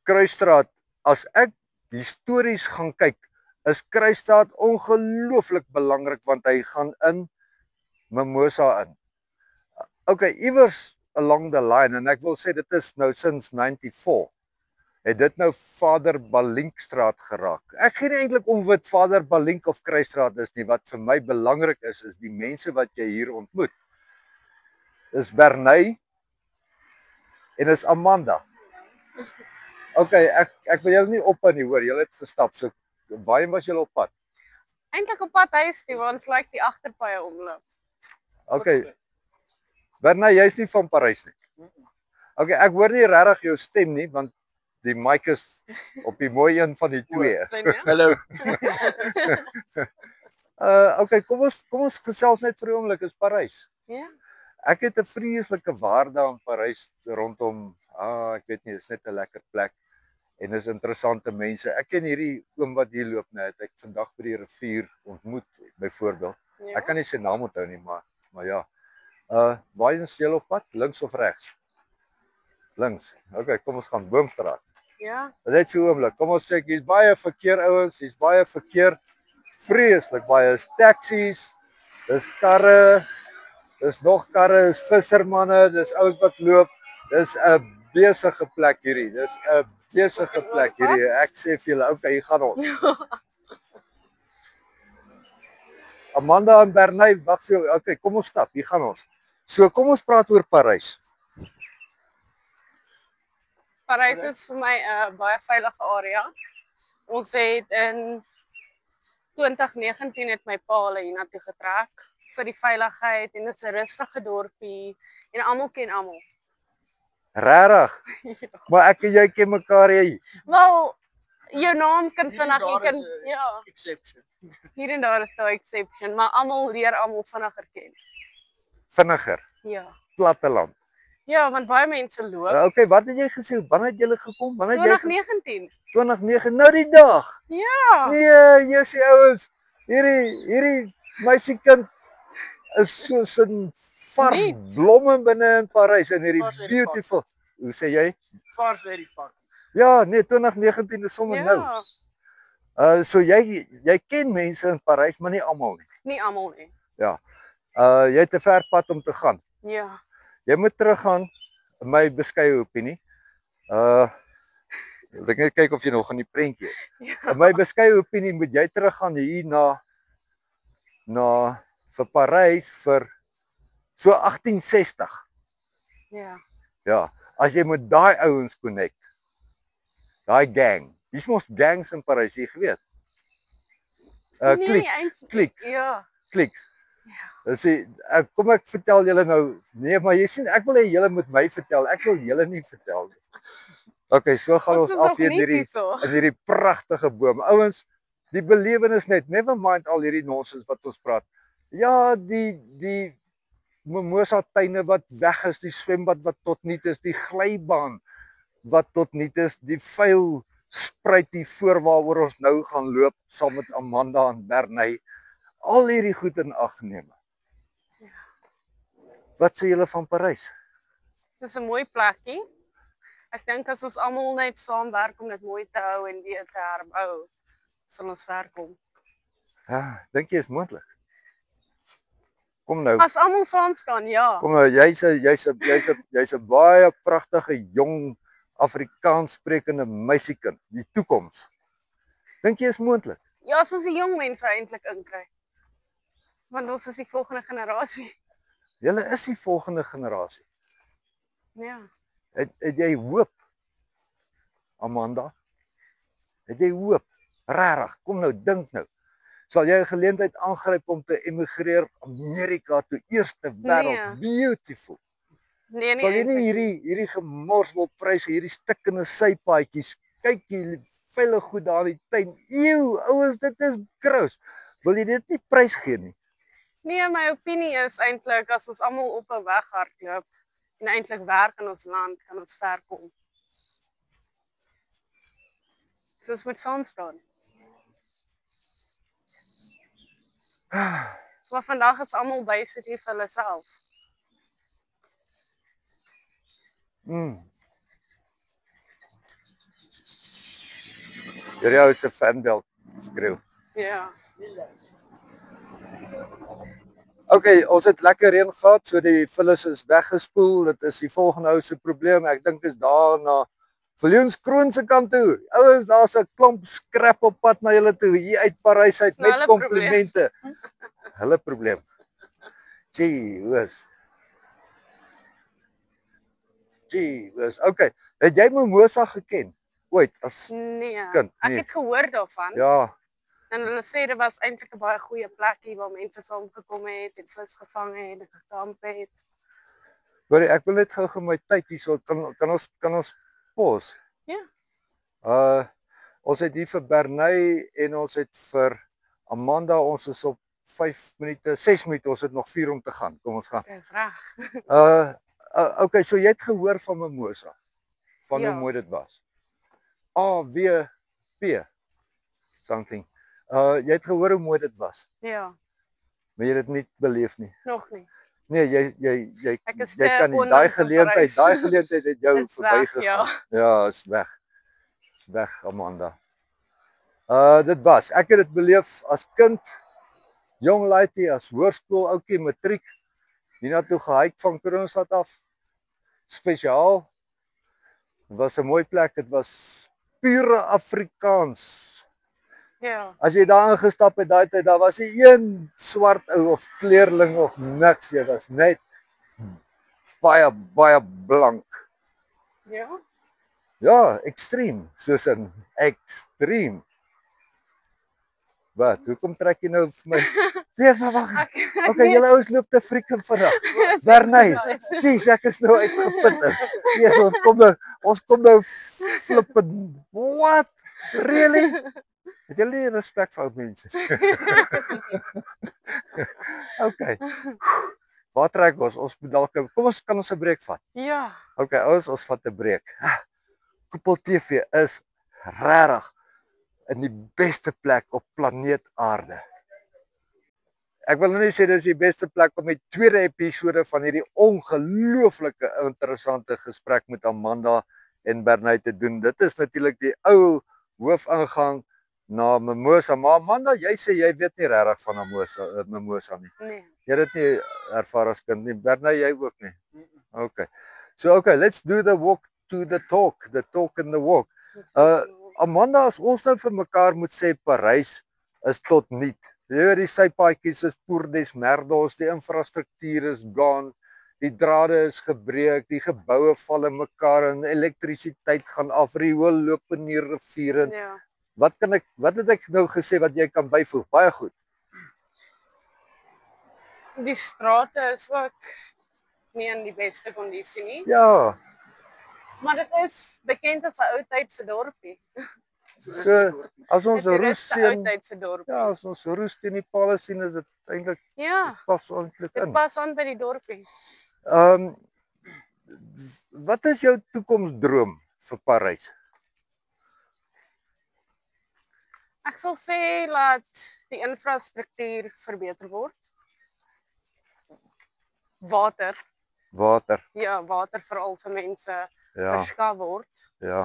Kruisstraat, as ek histories gaan kyk, is Kruisstraat ongelooflik belangrik want hy gaan in Mimosa in. Okay, iewers along the line, en ek wil sê dit is nou since 94, het dit nou Vader Balinkstraat geraak. Ek gee nie eintlik om wat Vader Balink of Kruisstraat is nie, wat vir my belangrik is die mense wat jy hier ontmoet. Dis Bernay en is Amanda. Okay, ek wil julle nie op nie hoor, julle het gestap, so waarheen was julle op pad? Eintlik op pad huis toe, want ons lyk die agterpaaie omloop. Okay, Bernay, jy's nie van Parys nie. Okay, ek hoor nie regtig jou stem nie, want die mic is op die mooi een van die twee. Hallo. Okay, kom ons gesels net vir 'n oomblik, is Parys. Ja. Ek het 'n vreeslike waarde aan Parys rondom, ek weet nie, is net 'n lekker plek en is interessante mense. Ek ken hierdie oom wat hier loop net, ek vandag by die rivier ontmoet byvoorbeeld. Ja. Ek kan nie sy naam onthou nie, maar ja. Waar is julle op pad? Links of regs? Links. Okay, kom ons gaan Boomstraat. Ja. Net so oomblik. Kom ons check, hier's baie verkeer ouens, hier's baie verkeer. Vreeslik baie. Is taksies, dis karre, dis nog karre, is vissermanne, dis ouens wat loop. Dis 'n besige plek hierdie. Dis 'n besige plek hierdie. Ek sê vir julle, okay, hier gaan ons. Amanda en Bernay, wag so. Okay, kom ons stap. Hier gaan ons. So, kom ons praat oor Parys. Parys is vir my 'n baie veilige area. Ons het in 2019 het my pa hulle hiernatoe getrek vir die veiligheid en dit is 'n rustige dorpie en almal ken almal. Regtig? Ja. Maar ek en jy ken mekaar jy. Wel, jou naam kan vinnig, jy kan ja, Exception. hier en daar is 'n exception, maar almal leer almal vinniger ken. Vinniger. Ja. Platteland. Ja, want baie mense loop. Okay, wat het jy gesê? Wanneer het julle gekom? Wanneer het jy 2019. 2009, nou die dag. Ja. Nee, Jessie ouens, hierdie meisiekind is soos 'n vars Niet. blomme binne in Parys in hierdie Vars uit die beautiful. Hoe sê jy? Vars uit die pak. Ja, nee, 2019 is sommer nou. Ja. So jy ken mense in Parys, maar nie almal nie. Nie almal nie. Ja. Jy het 'n ver pad om te gaan. Ja. Jy moet teruggaan, in my beskeie opinie. Ek net kyk of jy nog aan die prentjie is. Ja. In my beskeie opinie moet jy teruggaan hier na vir Parys vir so 1860. Ja. Ja, as jy met daai ouens connect. Daai gang. Hier's mos gangs in Parys, jy geweet. Kliks. Ja. Kliks. Ja. Dis kom ek vertel julle nou. Nee, maar jy sien, ek wil hê julle moet my vertel. Ek wil julle nie vertel nie. Okay, so gaan ons af hier in hierdie pragtige boom. Ouens, die belewenis net, never mind al hierdie nonsens wat ons praat. Ja, die Mimosa tuine wat weg is, die swembad wat tot niet is, die glybaan wat tot niet is, die vuil spruit hier voor waaroor ons nou gaan loop saam met Amanda en Bernay. Al hierdie goed in ag neem. Ja. Wat sê julle van Parys? Dis 'n mooi plekkie. Ek dink as ons almal net saamwerk om dit mooi te hou en weer te herbou, sal ons ver kom. Ja, dink jy is moontlik? Kom nou. As almal saam staan, ja. Kom nou, jy's 'n baie pragtige jong Afrikaans sprekende meisiekind, die toekoms. Dink jy is moontlik? Ja, as ons die jong mense eintlik inkry. Want ons is die volgende generasie. Julle is die volgende generasie. Ja. Het jy hoop, Amanda? Het jy hoop? Regtig, kom nou, dink nou. Sal jy 'n geleentheid aangryp om te emigreer Amerika toe, eerste wêreld, beautiful. Nee, Sal jy nie hierdie gemors wil prys, hierdie stikkende sypaadjies, kyk hier, veilig goed daar in die tuin. Eeu, ouens, dit is gross. Wil jy dit nie prys gee nie? Nee, my opinie is eintlik as ons almal op 'n weg hardloop en eintlik werk in ons land, kan ons ver kom. So ons moet saam staan. Maar vandag is almal besig vir hulle self. Hierdie ou se fanbelt skreeu. Ja. Okay, ons het lekker reën gehad, so die vullis is weggespoel. Dit is die volgende ou se probleem. Ek dink is daar na Viljoenskroon se kant toe. Ouens, daar's 'n klomp skrap op pad na julle toe hier uit Parys uit, net komplimente. Hulle probleem. Gee, hoes. Okay. Het jy Mimosa geken? Ooit as Nee, kind? ek Nee. het gehoor daarvan. Ja, En hulle sê dit was eintlik 'n baie goeie plekkie waar mense saamgekom het en vis gevang het en gekamp het. hoor ek wil net gou my tyd hierso kan ons pos. Ja. Ons het hier vir Bernay en ons het vir Amanda, ons is op 5 minute, 6 minute, ons het nog 4 om te gaan. Kom ons gaan. Dis reg. Okay, so jy het gehoor van Mimosa. Van Ja. hoe mooi dit was. AWP something. Jy het gehoor hoe mooi dit was. Ja, Maar jy het dit nie beleef nie. nog nie. Nee, jy Ek is jy te kan nie onlangs in Parys. daai geleentheid het jou Dit's weg, verbygegaan. ja. Ja, is weg. Is weg, Amanda. Dit was. Ek het dit beleef as kind, jong laaitie, as hoërskool ouetjie, matriek. Hiernatoe gehike van Kroonstad af. Spesiaal. Dit was 'n mooi plek. Dit was pure Afrikaans. Ja. As jy daar ingestap het daai tyd, daar was nie een swart ou of kleerling of niks, jy was net baie blank. Ja. Ja, ekstreem, soos in ekstreem. Wat? Hoekom trek jy nou vir my? Nee, maar wag. Okay, julle ouens loop te freaking vinnig. Bernay, jeez, ek is nou uitgeput. Nee, ons kom nou flippend. What? Really? Het julle nie respek vir ou mense? Okay. Waar trek ons? Ons moet dalk kom ons kan ons 'n breek vat. Ja. Okay, ons vat 'n breek. Koepel TV is regtig in die beste plek op planeet Aarde. Ek wil nie sê dis die beste plek om die tweede episode van hierdie ongelooflike interessante gesprek met Amanda en Bernay te doen. Dit is natuurlik die ou hoofingang na Mimosa. Maar Amanda, jy sê jy weet nie regtig van Mimosa nie. Nee. Jy het dit nie ervaar as kind nie. Bernay, jy ook nie. Okay. So okay, let's do the walk to the talk and the walk. Amanda, as ons nou vir mekaar moet sê Parys is tot niet. Jy weet die sypaadjies is poerdes merdos, die infrastruktuur is gone, die drade is gebreek, die geboue val in mekaar en elektrisiteit gaan af, riool loop in die riviere. Ja. Wat het ek nou gesê wat jy kan byvoeg? Baie goed. Die strate is ook nie in die beste kondisie nie. Ja, Maar dit is bekend as 'n ou tyd se dorpie. so as ons Dit roes is 'n ou sien, tyd se dorpie. ja, as ons roes teen die palle sien, is dit eintlik Ja, pas eintlik dit in. pas aan by die dorpie. Wat is jou toekomsdroom vir Parys? Ek sal sê laat die infrastruktuur verbeter word. Water, ja, water veral vir mense verskaf word. Ja.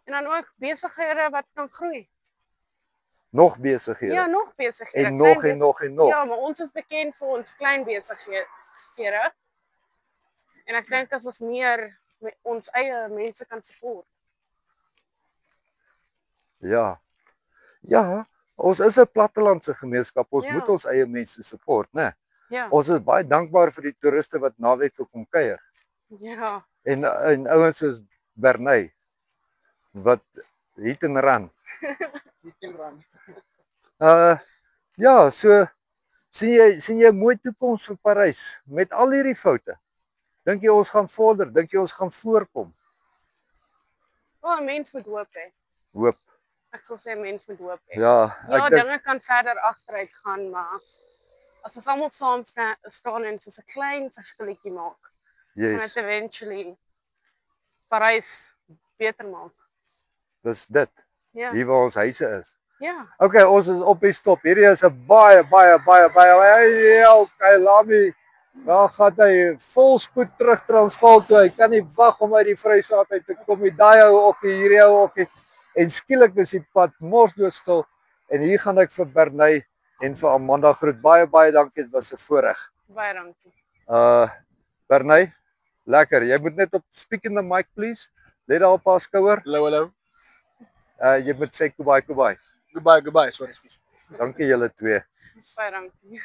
En dan ook besighede wat kan groei. Nog besighede. Ja, nog besighede. En nog klein en nog en nog. Ja, maar ons is bekend vir ons klein besighede. En ek dink as ons meer met ons eie mense kan support. Ja. Ja, ons is 'n plattelandse gemeenskap. Ons Ja. moet ons eie mense support, né? Ja. Ons is baie dankbaar vir die toeriste wat naweek toe kom kuier. Ja. En ouens soos Bernay wat hit en run. Ja, so sien jy 'n mooi toekoms vir Parys met al hierdie foute. Dink jy ons gaan vorder? Dink jy ons gaan voorkom? O, 'n mens moet hoop hê. Hoop. Ek sal sê 'n mens moet hoop hê. Ja, Ja, ek dink dinge kan verder agteruit gaan, maar as ons almal saam staan en soos 'n klein verskilletjie maak, kan yes, dit eventually Parys beter maak. dis dit. Ja. Hier waar ons huise is. Ja. Okay, ons is op die stop. Hierdie is 'n baie Kailami. Daar gaan hy vol spoed terug Transvaal toe. Hy kan nie wag om uit die Vrystaat uit te kom. Daai ou okkie, hierdie ou okkie. En skielik is die pad mors doodstil en hier gaan ek vir Bernay en vir Amanda groet. Baie dankie, dit was 'n voorreg. Baie dankie. Bernay, lekker. Jy moet net op speak in the mic please. Let daar op haar skouer. Hallo. Jy moet sê goodbye. Goodbye. Sorry. Dankie julle twee. Baie dankie.